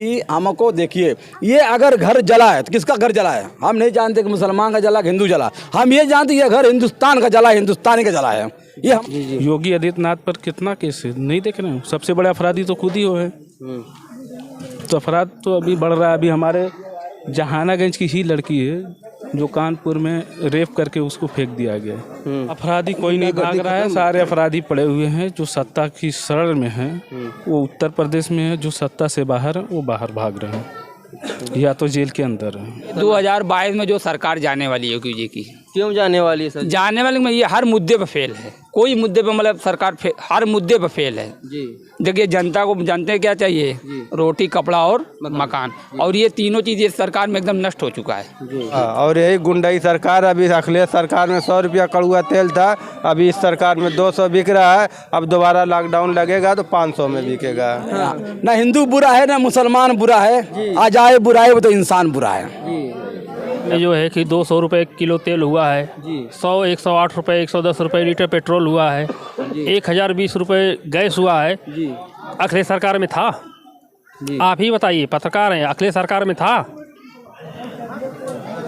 हमको देखिए, ये अगर घर जला है तो किसका घर जला है हम नहीं जानते कि मुसलमान का जला कि हिंदू जला। हम ये जानते ये घर हिंदुस्तान का जला, हिंदुस्तानी का जला है। ये हम योगी आदित्यनाथ पर कितना केस है नहीं देख रहे हैं। सबसे बड़ा अपराधी तो खुद ही हो है। तो अपराध तो अभी बढ़ रहा है। अभी हमारे जहानागंज की ही लड़की है जो कानपुर में रेप करके उसको फेंक दिया गया। अपराधी कोई नहीं भाग रहा है, सारे अपराधी पड़े हुए हैं। जो सत्ता की शरण में है वो उत्तर प्रदेश में है, जो सत्ता से बाहर है वो बाहर भाग रहे हैं या तो जेल के अंदर है। 2022 में जो सरकार जाने वाली है योगी जी की, क्यों जाने वाली है सर? जाने वाली में ये हर मुद्दे पे फेल है। कोई मुद्दे पे मतलब सरकार हर मुद्दे पे फेल है जी। देखिए जनता को जानते क्या चाहिए, रोटी कपड़ा और मकान, और ये तीनों चीज़ इस सरकार में एकदम नष्ट हो चुका है। और यही गुंडाई सरकार। अभी अखिलेश सरकार में 100 रुपया कड़ुआ तेल था, अभी इस सरकार में 200 बिक रहा है। अब दोबारा लॉकडाउन लगेगा तो 500 में बिकेगा। ना हिंदू बुरा है ना मुसलमान बुरा है, आ जाए बुराई वो तो इंसान बुरा है। ये जो है कि 200 रुपये किलो तेल हुआ है, 100 108 रुपये 110 रुपये लीटर पेट्रोल हुआ है, 1020 रुपये गैस हुआ है। अखिलेश सरकार में था? आप ही बताइए, पत्रकार हैं, अखिलेश सरकार में था?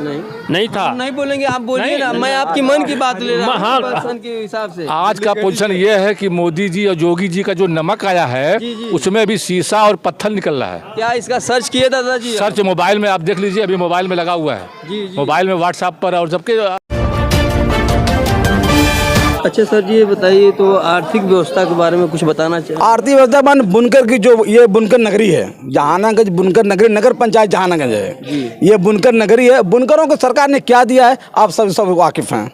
नहीं था। नहीं बोलेंगे, आप बोलिए ना। मैं आपकी मन की बात ले रहा हूँ पर्सन के हिसाब से। आज का पोजीशन ये है कि मोदी जी और योगी जी का जो नमक आया है उसमें भी शीशा और पत्थर निकल रहा है। क्या इसका सर्च किए दादाजी? सर्च मोबाइल में आप देख लीजिए, अभी मोबाइल में लगा हुआ है। मोबाइल में व्हाट्सएप पर और सबके। अच्छा सर जी, ये बताइए तो आर्थिक व्यवस्था के बारे में कुछ बताना चाहिए। आर्थिक व्यवस्था मान बुनकर की जो ये बुनकर नगरी है, जहानागंज बुनकर नगरी, नगर पंचायत जहानागंज है, ये बुनकर नगरी है। बुनकरों को सरकार ने क्या दिया है आप सब वाकिफ हैं,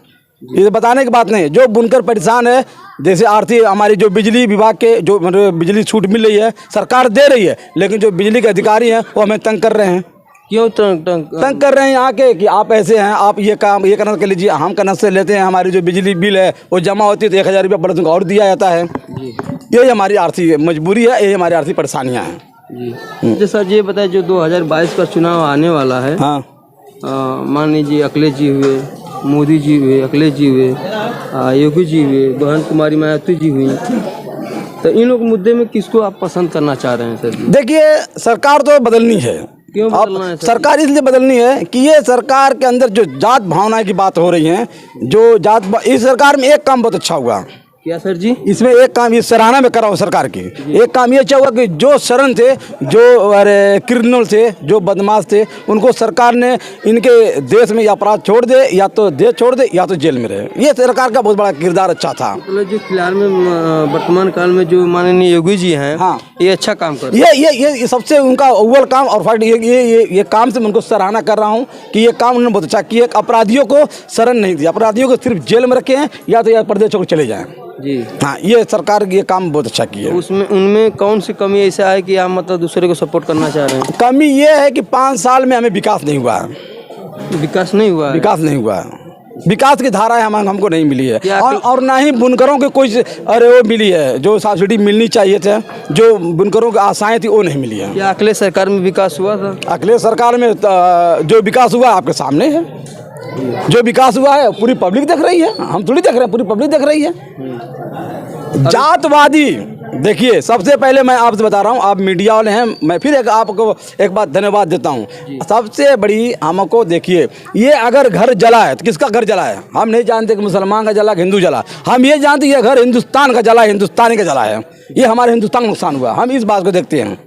ये बताने की बात नहीं है। जो बुनकर परेशान है, जैसे आर्थिक हमारी जो बिजली विभाग के जो बिजली छूट मिल रही है सरकार दे रही है, लेकिन जो बिजली के अधिकारी हैं वो हमें तंग कर रहे हैं। क्यों तंग कर रहे हैं यहाँ के कि आप ऐसे हैं, आप ये काम ये करना कर लीजिए, हम कनक से लेते हैं, हमारी जो बिजली बिल है वो जमा होती है तो 1000 रुपया प्रतिदिन और दिया जाता है। यही हमारी आर्थिक मजबूरी है, यही हमारी आर्थिक परेशानियाँ हैं। जी सर, ये बताइए जो 2022 का चुनाव आने वाला है, हाँ मान लीजिए अखिलेश जी हुए, मोदी जी हुए, अखिलेश जी हुए, योगी जी हुए, बहन कुमारी मायावती जी हुई, तो इन लोग मुद्दे में किसको आप पसंद करना चाह रहे हैं सर? देखिए, सरकार तो बदलनी है। क्यों बदलना है? सरकार इसलिए बदलनी है कि ये सरकार के अंदर जो जात भावना की बात हो रही है, जो इस सरकार में एक काम बहुत अच्छा हुआ। क्या सर जी? इसमें एक काम ये सराहना में करा हूँ सरकार की। एक काम ये अच्छा हुआ कि जो शरण थे, जो क्रिमिनल थे, जो बदमाश थे, उनको सरकार ने इनके देश में अपराध छोड़ दे, या तो देश छोड़ दे या तो जेल में रहे। ये सरकार का बहुत बड़ा किरदार अच्छा था। मतलब जो फिलहाल में वर्तमान काल में जो माननीय योगी जी हैं, हाँ, ये अच्छा काम कर, ये सबसे उनका अव्वल काम। और फाइट ये काम से मैं उनको सराहना कर रहा हूँ कि ये काम उन्होंने बहुत अच्छा किया। अपराधियों को शरण नहीं दी, अपराधियों को सिर्फ जेल में रखे हैं या तो प्रदेश छोड़ चले जाएँ जी। हाँ, ये सरकार ये काम बहुत अच्छा किया है। उसमें उनमें कौन सी कमी ऐसा है कि आप मतलब दूसरे को सपोर्ट करना चाह रहे हैं? कमी ये है कि 5 साल में हमें विकास नहीं हुआ है। विकास नहीं हुआ है? विकास नहीं हुआ है। विकास की धारा हमको नहीं मिली है। और ना ही बुनकरों के कोई वो मिली है जो सब्सिडी मिलनी चाहिए थे, जो बुनकरों की आशाएं थी वो नहीं मिली है। क्या अखिलेश सरकार में विकास हुआ था? अखिलेश सरकार में जो विकास हुआ आपके सामने है। जो विकास हुआ है पूरी पब्लिक देख रही है, हम थोड़ी देख रहे हैं, पूरी पब्लिक देख रही है। जातवादी, देखिए सबसे पहले मैं आपसे बता रहा हूँ, आप मीडिया वाले हैं, मैं फिर आपको एक बात धन्यवाद देता हूँ। सबसे बड़ी हमको देखिए, ये अगर घर जला है तो किसका घर जला है हम नहीं जानते कि मुसलमान का जला कि हिंदू जला। हम ये जानते ये घर हिंदुस्तान का जला, हिंदुस्तानी का जला है। ये हमारे हिंदुस्तान का नुकसान हुआ, हम इस बात को देखते हैं।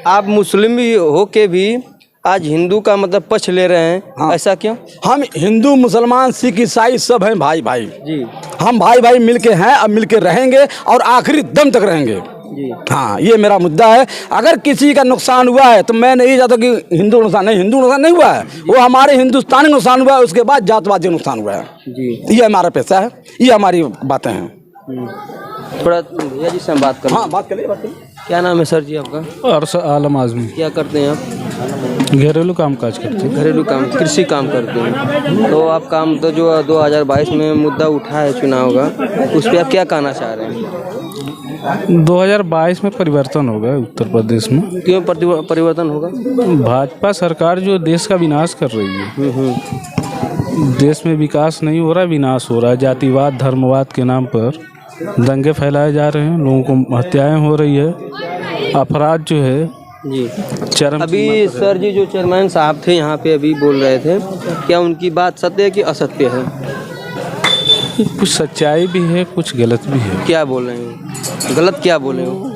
आप मुस्लिम भी हो के भी आज हिंदू का मतलब पक्ष ले रहे हैं। हाँ। ऐसा क्यों? हम हिंदू मुसलमान सिख ईसाई सब हैं भाई भाई जी। हम भाई भाई मिलके हैं, अब मिलके रहेंगे और आखिरी दम तक रहेंगे जी। हाँ, ये मेरा मुद्दा है। अगर किसी का नुकसान हुआ है तो मैं नहीं चाहता कि हिंदू नुकसान नहीं हुआ है, वो हमारे हिंदुस्तानी नुकसान हुआ है, उसके बाद जातवादी नुकसान हुआ है जी। ये हमारा पैसा है, ये हमारी बातें हैं। थोड़ा भैया जी से हम बात करें। हाँ, बात करिए। क्या नाम है सर जी आपका? अरशद आलम आजमी। क्या करते हैं आप? घरेलू काम काज करते हैं। घरेलू काम, कृषि काम करते हैं। तो आप काम तो जो 2022 में मुद्दा उठा है चुनाव का, उस पर आप क्या कहना चाह रहे हैं? 2022 में परिवर्तन होगा उत्तर प्रदेश में। क्यों परिवर्तन होगा? भाजपा सरकार जो देश का विनाश कर रही है। देश में विकास नहीं हो रहा, विनाश हो रहा है। जातिवाद धर्मवाद के नाम पर दंगे फैलाए जा रहे हैं, लोगों को हत्याएं हो रही है, अपराध जो है जी चरम अभी सर जी जो चेयरमैन साहब थे यहाँ पे अभी बोल रहे थे, क्या उनकी बात सत्य है कि असत्य है? कुछ सच्चाई भी है, कुछ गलत भी है। क्या बोल रहे हैं? गलत क्या बोले हो?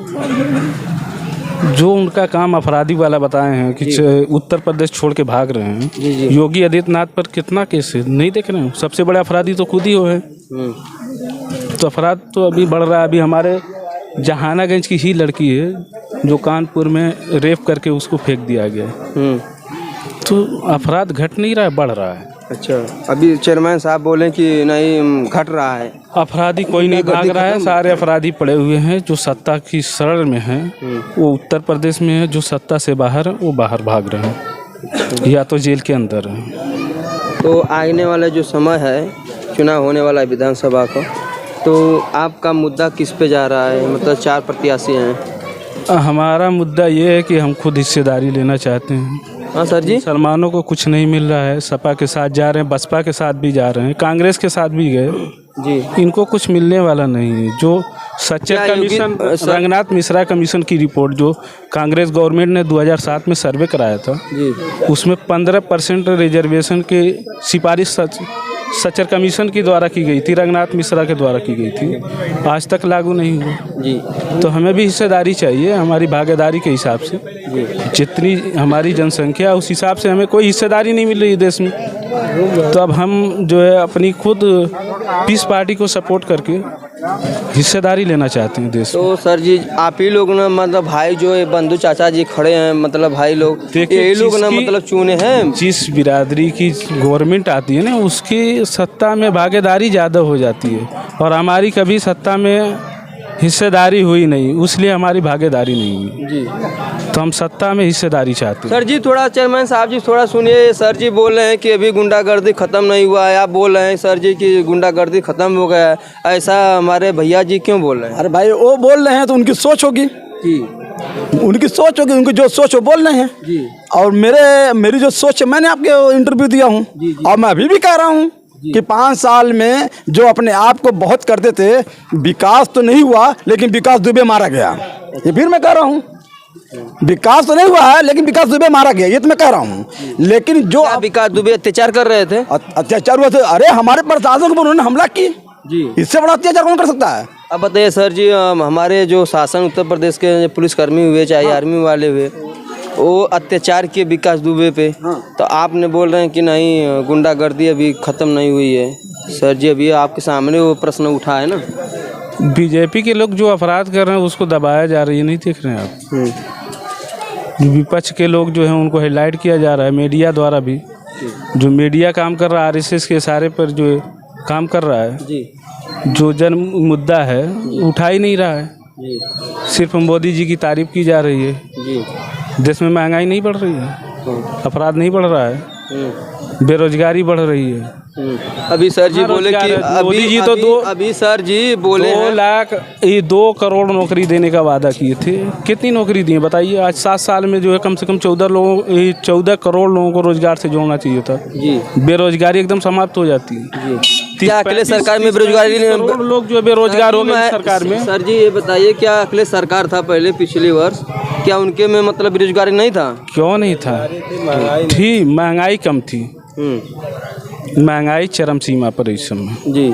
जो उनका काम अपराधी वाला बताए हैं कि उत्तर प्रदेश छोड़ के भाग रहे हैं। जी। योगी आदित्यनाथ पर कितना केस है, नहीं देख रहे हैं? सबसे बड़े अपराधी तो खुद ही हो है। तो अपराध तो अभी बढ़ रहा है। अभी हमारे जहानागंज की ही लड़की है जो कानपुर में रेप करके उसको फेंक दिया गया है। तो अपराध घट नहीं रहा है, बढ़ रहा है। अच्छा, अभी चेयरमैन साहब बोले कि नहीं घट रहा है। अपराधी कोई नहीं भाग रहा है, सारे अपराधी पड़े हुए हैं। जो सत्ता की शरण में है वो उत्तर प्रदेश में है, जो सत्ता से बाहर है वो बाहर भाग रहे हैं या तो जेल के अंदर है। तो आने वाला जो समय है, चुनाव होने वाला है विधानसभा का, तो आपका मुद्दा किस पे जा रहा है? मतलब 4 प्रत्याशी हैं। हमारा मुद्दा ये है कि हम खुद हिस्सेदारी लेना चाहते हैं। हाँ सर जी। मुसलमानों को कुछ नहीं मिल रहा है। सपा के साथ जा रहे हैं, बसपा के साथ भी जा रहे हैं, कांग्रेस के साथ भी गए जी। इनको कुछ मिलने वाला नहीं है। जो सच्चा कमीशन, रंगनाथ मिश्रा कमीशन की रिपोर्ट जो कांग्रेस गवर्नमेंट ने 2007 में सर्वे कराया था जी, उसमें 15% रिजर्वेशन के सिफारिश सच्चर कमीशन के द्वारा की गई थी, रंगनाथ मिश्रा के द्वारा की गई थी। आज तक लागू नहीं हुआ जी। तो हमें भी हिस्सेदारी चाहिए, हमारी भागीदारी के हिसाब से जी। जितनी हमारी जनसंख्या उस हिसाब से हमें कोई हिस्सेदारी नहीं मिल रही देश में। तो अब हम जो है अपनी खुद पीस पार्टी को सपोर्ट करके हिस्सेदारी लेना चाहते हैं देश में। तो सर जी आप ही लोग ना, मतलब भाई जो है बंधु चाचा जी खड़े हैं, मतलब भाई लोग ये लोग ना मतलब चुने हैं। जिस बिरादरी की गवर्नमेंट आती है ना उसकी सत्ता में भागीदारी ज़्यादा हो जाती है, और हमारी कभी सत्ता में हिस्सेदारी हुई नहीं, इसलिए हमारी भागीदारी नहीं हुई जी। तो हम सत्ता में हिस्सेदारी चाहते हैं। सर जी थोड़ा चेयरमैन साहब जी थोड़ा सुनिए। सर जी बोल रहे हैं कि अभी गुंडागर्दी ख़त्म नहीं हुआ है, आप बोल रहे हैं सर जी कि गुंडागर्दी ख़त्म हो गया है, ऐसा हमारे भैया जी क्यों बोल रहे हैं? अरे भाई वो बोल रहे हैं तो उनकी सोच होगी जी, उनकी सोच होगी, उनकी जो सोच वो बोल रहे हैं जी। और मेरी जो सोच है, मैंने आपके इंटरव्यू दिया हूँ और मैं अभी भी कह रहा हूँ कि 5 साल में जो अपने आप को बहुत करते थे, विकास तो नहीं हुआ लेकिन विकास दुबे मारा गया। ये फिर मैं कह रहा हूँ, विकास तो नहीं हुआ है लेकिन विकास दुबे मारा गया, ये तो मैं कह रहा हूँ। लेकिन जो विकास दुबे अत्याचार कर रहे थे, अत्याचार हुआ थे, अरे हमारे प्रशासन पर उन्होंने हमला की जी। इससे बड़ा अत्याचार कौन कर सकता है? अब बताइए सर जी, हमारे जो शासन उत्तर प्रदेश के पुलिसकर्मी हुए चाहे आर्मी वाले हुए, वो अत्याचार किए विकास दुबे पे। तो आपने बोल रहे हैं कि नहीं गुंडागर्दी अभी ख़त्म नहीं हुई है। सर जी अभी आपके सामने वो प्रश्न उठा है ना। बीजेपी के लोग जो अपराध कर रहे हैं उसको दबाया जा रही है, नहीं देख रहे हैं आप? विपक्ष के लोग जो हैं उनको हाईलाइट किया जा रहा है मीडिया द्वारा भी। जो मीडिया काम कर रहा है आरएसएस के इशारे पर जो काम कर रहा है जी। जो जन मुद्दा है उठा ही नहीं रहा है जी। सिर्फ मोदी जी की तारीफ की जा रही है जी। देश में महंगाई नहीं बढ़ रही है, अपराध नहीं बढ़ रहा है, बेरोजगारी बढ़ रही है। अभी सर जी बोले कि अभी सर जी बोले 2 लाख 2 करोड़ नौकरी देने का वादा किए थे। कितनी नौकरी दिए बताइए? आज 7 साल में जो है कम से कम 14 करोड़ लोगों को रोजगार से जोड़ना चाहिए था जी। बेरोजगारी एकदम समाप्त हो जाती है जी। क्या अखिलेश सरकार में बेरोजगारी लोग जो बेरोजगार हो गए सरकार में? सर जी ये बताइए, क्या अखिलेश सरकार था पहले पिछले वर्ष, क्या उनके में मतलब बेरोजगारी नहीं था? क्यों नहीं था? थी, महंगाई कम थी, महंगाई चरम सीमा पर इस समय जी।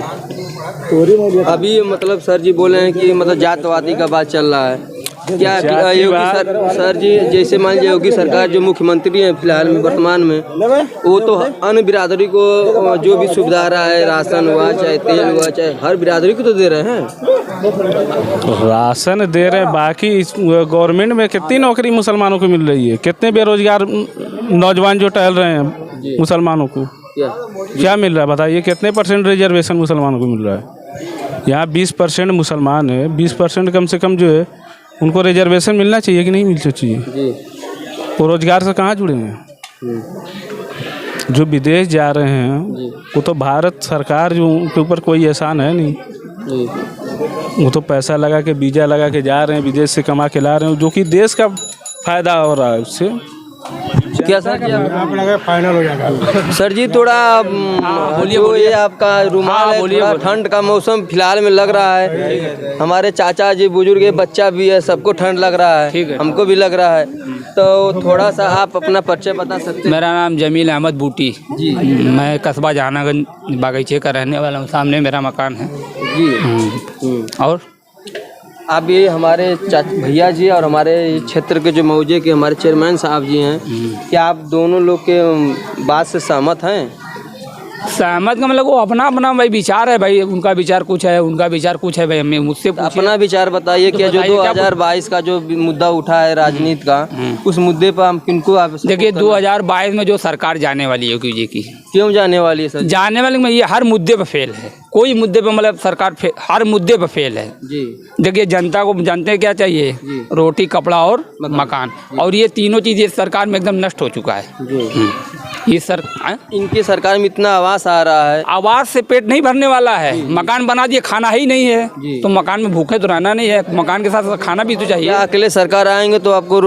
अभी मतलब सर जी बोले हैं कि मतलब जातवादी का बात चल रहा है। क्या योगी सर जी जैसे मान लीजिए योगी सरकार जो मुख्यमंत्री हैं फिलहाल में वर्तमान में, वो तो अन्य बिरादरी को जो भी सुविधा आ रहा है, राशन हुआ चाहे तेल हुआ चाहे हर बिरादरी को तो दे रहे हैं। राशन दे रहे हैं, बाकी गवर्नमेंट में कितनी नौकरी मुसलमानों को मिल रही है? कितने बेरोजगार नौजवान जो टहल रहे हैं मुसलमानों को क्या मिल रहा है बताइए? कितने % रिजर्वेशन मुसलमानों को मिल रहा है? यहाँ 20% मुसलमान है, 20% कम से कम जो है उनको रिजर्वेशन मिलना चाहिए कि नहीं मिलना चाहिए जी। वो रोजगार से कहाँ जुड़े हैं? जो विदेश जा रहे हैं वो तो भारत सरकार जो उनके ऊपर कोई एहसान है नहीं जी। वो तो पैसा लगा के वीज़ा लगा के जा रहे हैं, विदेश से कमा के ला रहे हैं, जो कि देश का फायदा हो रहा है उससे। क्या सर जी फाइनल हो जाएगा सर जी थोड़ा जो ये आपका रुमाल है थोड़ा ठंड का मौसम फिलहाल में लग रहा है, हमारे चाचा जी बुजुर्ग बच्चा भी है, सबको ठंड लग रहा है, हमको भी लग रहा है, तो थोड़ा सा आप अपना परिचय बता सकते हैं? मेरा नाम जमील अहमद बूटी जी। मैं कस्बा जहानागंज बागीचे का रहने वाला हूँ, सामने मेरा मकान है जी। और आप ये हमारे भैया जी और हमारे क्षेत्र के जो मौजे के हमारे चेयरमैन साहब जी हैं, क्या आप दोनों लोग के बात से सहमत हैं? सहमत का मतलब वो अपना अपना भाई विचार है, भाई उनका विचार कुछ है, उनका विचार कुछ है, भाई हमें मुझसे अपना विचार बताइए। क्या जो 2022 का जो मुद्दा उठा है राजनीति का, उस मुद्दे पर हम किनको आप देखिए 2022 में जो सरकार जाने वाली है योगी जी की, क्यों जाने वाली है सर? जाने वाली में ये हर मुद्दे पे फेल है, कोई मुद्दे पे मतलब सरकार हर मुद्दे पे फेल है जी। देखिए जनता को जानते क्या चाहिए, रोटी कपड़ा और मकान, और ये तीनों चीज़ इस सरकार में एकदम नष्ट हो चुका है। ये सर इनकी सरकार में इतना आवास आ रहा है, आवाज से पेट नहीं भरने वाला है, मकान बना दिए खाना ही नहीं है, तो मकान में भूखे तो रहना नहीं है, मकान के साथ साथ खाना भी तो चाहिए। या अकेले सरकार आएंगे तो आपको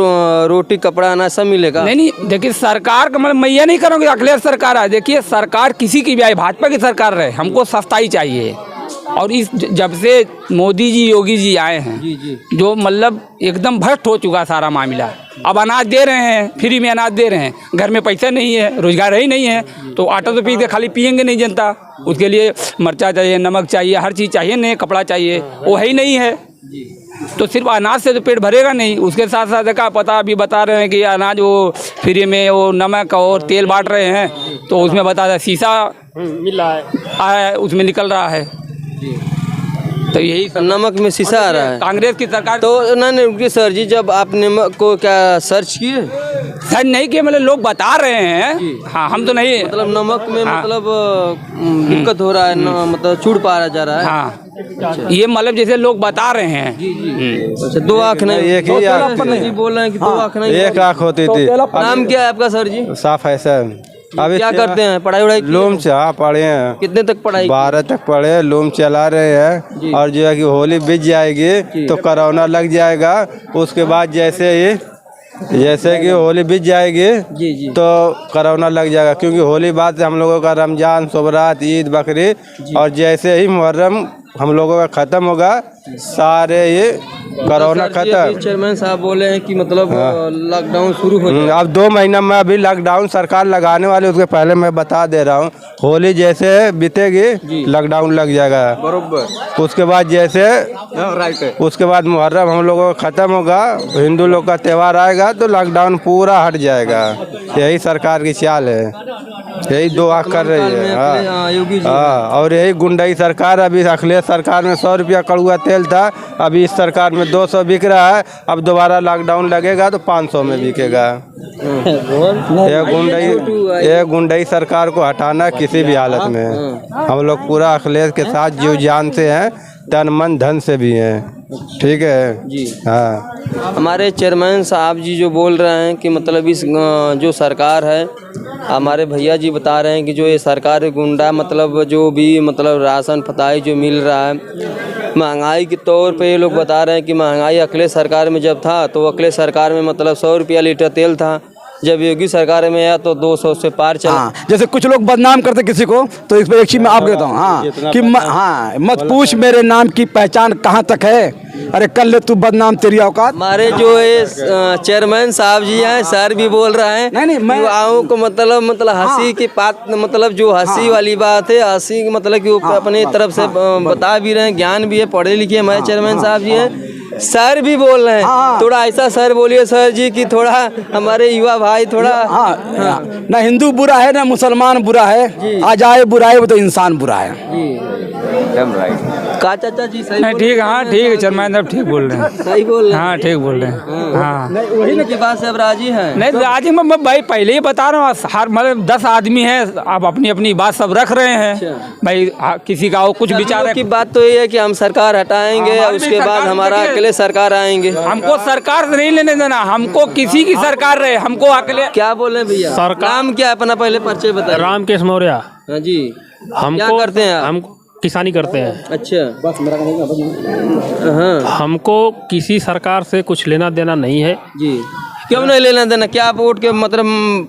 रोटी कपड़ा अनाज सब मिलेगा? नहीं देखिए सरकार का मतलब मैं ये नहीं करूँगी अखिलेश सरकार आए, देखिए सरकार किसी की भी आए, भाजपा की सरकार रहे, हमको सस्ताई चाहिए। और इस जब से मोदी जी योगी जी आए हैं जो मतलब एकदम भ्रष्ट हो चुका सारा मामला। अब अनाज दे रहे हैं, फ्री में अनाज दे रहे हैं, घर में पैसा नहीं है, रोजगार ही नहीं है, तो आटा तो पी के खाली पियेंगे नहीं जनता, उसके लिए मिर्चा चाहिए, नमक चाहिए, हर चीज़ चाहिए, नहीं कपड़ा चाहिए, वो है ही नहीं है। तो सिर्फ अनाज से तो पेट भरेगा नहीं, उसके साथ साथ का पता अभी बता रहे हैं कि अनाज वो फ्री में वो नमक और तेल बांट रहे हैं, तो उसमें बता रहे शीशा मिल रहा है, उसमें निकल रहा है, तो यही नमक में शीशा आ रहा है। कांग्रेस की सरकार तो नहीं रुकिए सर जी, जब आप नमक को क्या सर्च किए? सर नहीं किए, मतलब लोग बता रहे हैं, हाँ हम तो नहीं, मतलब नमक में मतलब दिक्कत हो रहा है, मतलब छूट पा जा रहा है। हाँ ये मतलब जैसे लोग बता रहे हैं। अच्छा 2 आँख नहीं, एक ही आँख जी बोल रहे हैं कि 2 आँख नहीं, 1 आँख होती थी। नाम क्या है आपका सर जी? साफ है सर। अभी क्या करते हैं, पढ़ाई वढ़ाई किए? लूम से हाँ पढ़े हैं, कितने तक पढ़ाई? 12 तक पढ़े, लूम चला रहे हैं। और जो है कि होली बीत जाएगी तो कोरोना लग जाएगा, उसके बाद जैसे कि होली बीत जाएगी तो कोरोना लग जाएगा, क्योंकि होली बाद हम लोगों का रमजान, शुभरात, ईद, बकरी, और जैसे ही मुहर्रम हम लोगों का ख़त्म होगा सारे ये कोरोना खत्म। चेयरमैन साहब बोले हैं कि मतलब लॉकडाउन शुरू हो जाएगा। अब 2 महीना में अभी लॉकडाउन सरकार लगाने वाली, उसके पहले मैं बता दे रहा हूँ, होली जैसे बीतेगी लॉकडाउन लग जाएगा बरोबर। उसके बाद उसके बाद मुहर्रम हम लोगों का ख़त्म होगा, हिंदू लोग का त्यौहार आएगा तो लॉकडाउन पूरा हट जाएगा। यही सरकार की चाल है, यही दुआ कर रही है। हाँ और यही गुंडाई सरकार। अभी अखिलेश सरकार में 100 रुपया कड़ुआ तेल था, अभी इस सरकार में 200 बिक रहा है, अब दोबारा लॉकडाउन लगेगा तो 500 में बिकेगा। ये गुंडाई सरकार को हटाना किसी भी हालत में। हम लोग पूरा अखिलेश के साथ जीव जान से हैं, तन मन धन से भी हैं। ठीक है जी। हाँ हमारे चेयरमैन साहब जी जो बोल रहे हैं कि मतलब इस जो सरकार है, हमारे भैया जी बता रहे हैं कि जो ये सरकार गुंडा मतलब जो भी मतलब राशन फताई जो मिल रहा है, महंगाई के तौर पे ये लोग बता रहे हैं कि महंगाई अखिलेश सरकार में जब था तो अखिलेश सरकार में मतलब 100 रुपया लीटर तेल था, जब योगी सरकार में आया तो 200 से पार चला। हाँ, जैसे कुछ लोग बदनाम करते किसी को, तो इस पर एक चीज मैं आप कहता हूँ, हाँ कि मत पूछ मेरे नाम की पहचान कहाँ तक है, अरे कर ले तू बदनाम तेरी औकात। हमारे जो ये चेयरमैन साहब जी हैं, सर भी बोल रहे हैं नहीं मैं युवाओं को मतलब हंसी की बात, मतलब जो हंसी वाली बात है, हंसी मतलब कि वो अपनी तरफ से बता भी रहे हैं, ज्ञान भी है, पढ़े लिखे हमारे चेयरमैन साहब जी हैं। सर भी बोल रहे हैं, थोड़ा ऐसा सर बोलिए सर जी कि थोड़ा हमारे युवा भाई थोड़ा ना हिंदू बुरा है ना मुसलमान बुरा है, आ जाए बुराई तो इंसान बुरा है। का चाचा जी सही नहीं ठीक, हाँ ठीक है चेयरमैन साहब ठीक बोल रहे हैं, सही बोल रहे हैं। हाँ ठीक बोल रहे हैं। हाँ वही की बात से अब राजी हैं? नहीं राजी मैं भाई पहले ही बता रहा हूँ, हर मतलब 10 आदमी हैं, आप अपनी अपनी बात सब रख रहे हैं भाई, किसी का कुछ विचार की बात तो ये है कि हम सरकार हटाएंगे, उसके बाद हमारा अकेले सरकार आएंगे। हमको सरकार से नहीं लेने देना, हमको किसी की सरकार रहे, हमको अकेले। क्या बोले भैया, सरकार नाम क्या है अपना पहले परिचय बताइए? रामकेश मौर्य। हाँ जी, हमको क्या करते हैं आप? किसानी करते हैं। अच्छा, हाँ हमको किसी सरकार से कुछ लेना देना नहीं है। जी, क्यों नहीं लेना देना? क्या आप वोट के मतलब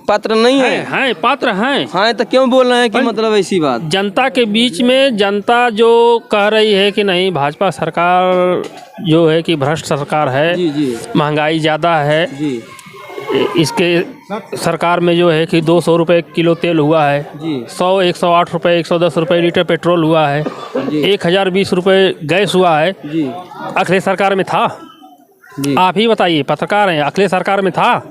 पात्र नहीं है? हैं पात्र हैं। हाँ, तो क्यों बोल रहे हैं कि मतलब ऐसी बात? जनता के बीच में जनता जो कह रही है कि नहीं भाजपा सरकार जो है कि भ्रष्ट सरकार है, जी जी महंगाई ज़्यादा है, जी इसके सरकार में जो है कि 200 रुपये किलो तेल हुआ है, जी 100 108 रुपये 110 रुपये लीटर पेट्रोल हुआ है, जी 1020 रुपये गैस हुआ है। जी अखिलेश सरकार में था? जी आप ही बताइए, पत्रकार हैं, अखिलेश सरकार में था?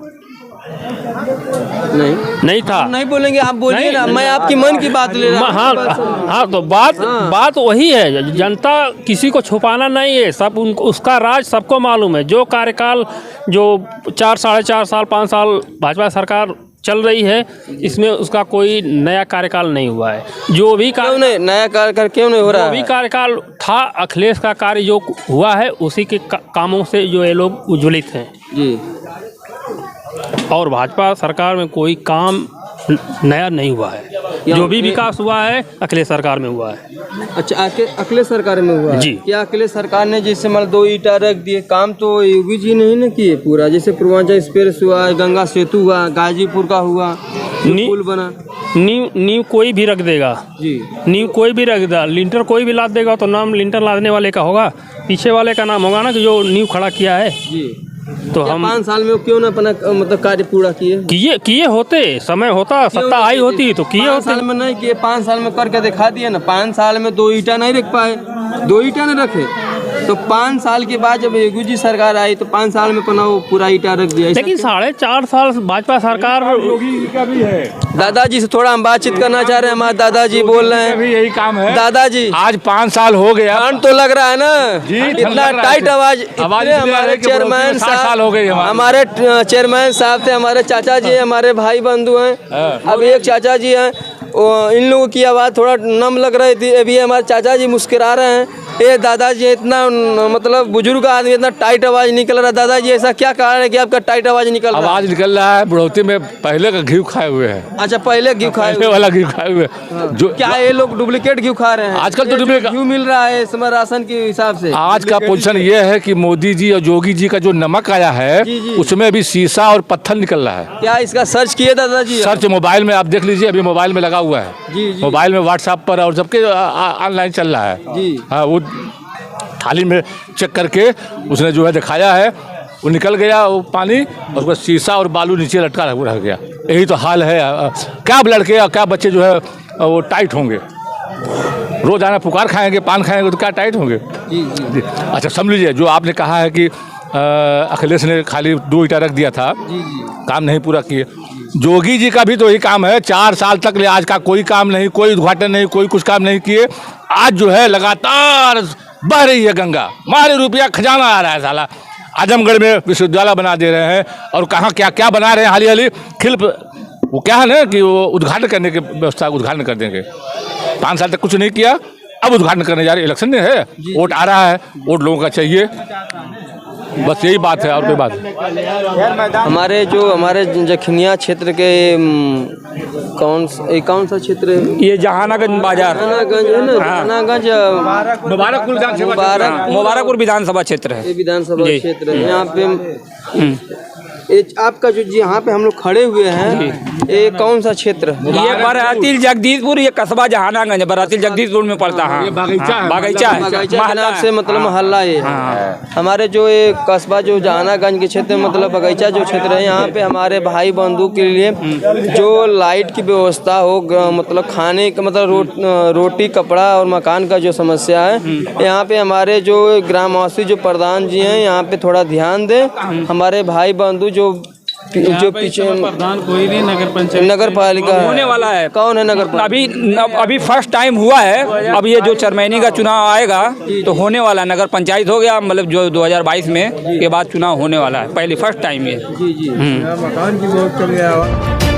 नहीं था। नहीं बोलेंगे, आप बोलिए ना, मैं आपकी मन की बात ले रहा हूँ। हाँ तो बात वही है। जनता किसी को छुपाना नहीं है, सब उसका राज सबको मालूम है। जो कार्यकाल जो 4 साढ़े 4 साल 5 साल भाजपा सरकार चल रही है, इसमें उसका कोई नया कार्यकाल नहीं हुआ है। जो भी क्यों नहीं नया कार्यकाल क्यों नहीं हो रहा जो भी कार्यकाल था, अखिलेश का कार्य जो हुआ है उसी के कामों से जो ये लोग उज्ज्वलित हैं जी। और भाजपा सरकार में कोई काम नया नहीं हुआ है। जो भी विकास हुआ है अखिलेश सरकार में हुआ है। अच्छा, अखिलेश सरकार में हुआ है? जी। क्या अखिलेश सरकार ने जैसे मतलब 2 ईंटा रख दिए, काम तो योगी जी नहीं ना किए पूरा? जैसे पूर्वांचल एक्सप्रेस हुआ, गंगा सेतु हुआ, गाजीपुर का हुआ, पुल बना। नींव कोई भी रख देगा जी, नींव कोई भी रख देगा, लिंटर कोई भी लाद देगा तो नाम लिंटर लादने वाले का होगा, पीछे वाले का नाम होगा ना कि जो नींव खड़ा किया है। जी। तो हम 5 साल में क्यों ना अपना मतलब कार्य पूरा किए होते, समय होता, सत्ता आई होती तो किए 5 होते। साल में नहीं किए, 5 साल में करके दिखा दिए ना। 5 साल में 2 ईंटा नहीं रख पाए, 2 ईंटा नहीं रखे, तो 5 साल के बाद जब योगी जी सरकार आई तो 5 साल में अपना वो पूरा ईंटा रख दिया। लेकिन 4.5 साल भाजपा सरकार दादाजी से थोड़ा हम बातचीत करना चाह रहे हैं। हमारे दादाजी बोल रहे हैं, भी यही काम है। दादाजी आज 5 साल हो गया, ठंड तो लग रहा है ना? जी, ठंड इतना लग रहा है। टाइट आवाज आवाज इतने इसलिए आ रही हमारे है कि चेयरमैन 60 साल हो गए हमारे चेयरमैन साहब थे, हमारे चाचा जी, हमारे भाई बंधु हैं। अब एक चाचा जी हैं, इन लोगों की आवाज़ थोड़ा नम लग रही थी, अभी हमारे चाचा जी मुस्कुरा रहे हैं। ये दादाजी इतना मतलब बुजुर्ग आदमी, इतना टाइट आवाज़ निकल रहा है। दादाजी ऐसा क्या कारण है कि आपका टाइट आवाज़ निकल रहा है? आवाज निकल रहा है, बुढ़ौती में पहले का घी खाए हुए हैं। अच्छा, पहले घी खाए पहले वाला घी खाए हुए जो क्या ये लोग डुप्लीकेट घी खा रहे हैं? आजकल तो डुप्लीकेट घी मिल रहा है इस समय राशन के हिसाब से। आज का पोजीशन ये है कि मोदी जी और योगी जी का जो नमक आया है, जी, जी। उसमें अभी शीशा और पत्थर निकल रहा है। क्या इसका सर्च किए दादाजी? सर्च मोबाइल में आप देख लीजिए, अभी मोबाइल में लगा हुआ है। जी जी मोबाइल में व्हाट्सएप पर और सबके ऑनलाइन चल रहा है। जी। हाँ, वो थाली में चेक करके उसने जो है दिखाया है, वो निकल गया वो पानी, और उसका शीशा और बालू नीचे लटका रह गया। यही तो हाल है। क्या लड़के और क्या बच्चे जो है वो टाइट होंगे? रोजाना पुकार खाएंगे, पान खाएंगे तो क्या टाइट होंगे? जी जी अच्छा, समझ लीजिए, जो आपने कहा है कि अखिलेश ने खाली 2 ईंटा रख दिया था, जी जी काम नहीं पूरा किए। योगी जी का भी तो यही काम है। 4 साल तक आज का कोई काम नहीं, कोई उद्घाटन नहीं, कोई कुछ काम नहीं किए। आज जो है लगातार बह रही है गंगा, मारे रुपया खजाना आ रहा है साला। आजमगढ़ में विश्वविद्यालय बना दे रहे हैं, और कहाँ क्या क्या बना रहे हैं हाली हाली वो क्या है ना कि वो उद्घाटन करने की व्यवस्था उद्घाटन कर देंगे। 5 साल तक कुछ नहीं किया, अब उद्घाटन करने जा रहे। इलेक्शन में है, वोट आ रहा है, वोट लोगों का चाहिए, बस यही बात है और कोई बात नहीं। हमारे जखनिया क्षेत्र के कौन सा क्षेत्र है? ये जहानागंज बाजार, जहानागंज है ना? जहानागंज मुबारकपुर विधानसभा क्षेत्र है। ये विधानसभा क्षेत्र है। यहाँ पे आपका जो यहाँ पे हम लोग खड़े हुए हैं, ये कौन सा क्षेत्र है? ये बरातिल जगदीशपुर, ये कस्बा जहानागंज, बरातिल जगदीशपुर में पड़ता है। बागीचा है। बागीचा के नाम से मतलब मोहल्ला ये है। हमारे जो ये कस्बा जो जहानागंज के क्षेत्र में मतलब बगीचा जो क्षेत्र है, यहाँ पे हमारे भाई बंधु के लिए जो लाइट की व्यवस्था हो, मतलब खाने का मतलब रोटी कपड़ा और मकान का जो समस्या है, यहाँ पे हमारे जो ग्रामवासी जो प्रधान जी हैं, यहाँ पे थोड़ा ध्यान दें। हमारे भाई बंधु जो पीछे प्रधान कोई नहीं, नगर पालिका होने वाला है। कौन है नगर पालिका? अभी फर्स्ट टाइम हुआ है। अब ये जो चेयरमैनी का चुनाव आएगा तो होने वाला है। नगर पंचायत हो गया, मतलब जो 2022 में के बाद चुनाव होने वाला है, पहले फर्स्ट टाइम ये। जी जी। मकान की बहुत कमी है।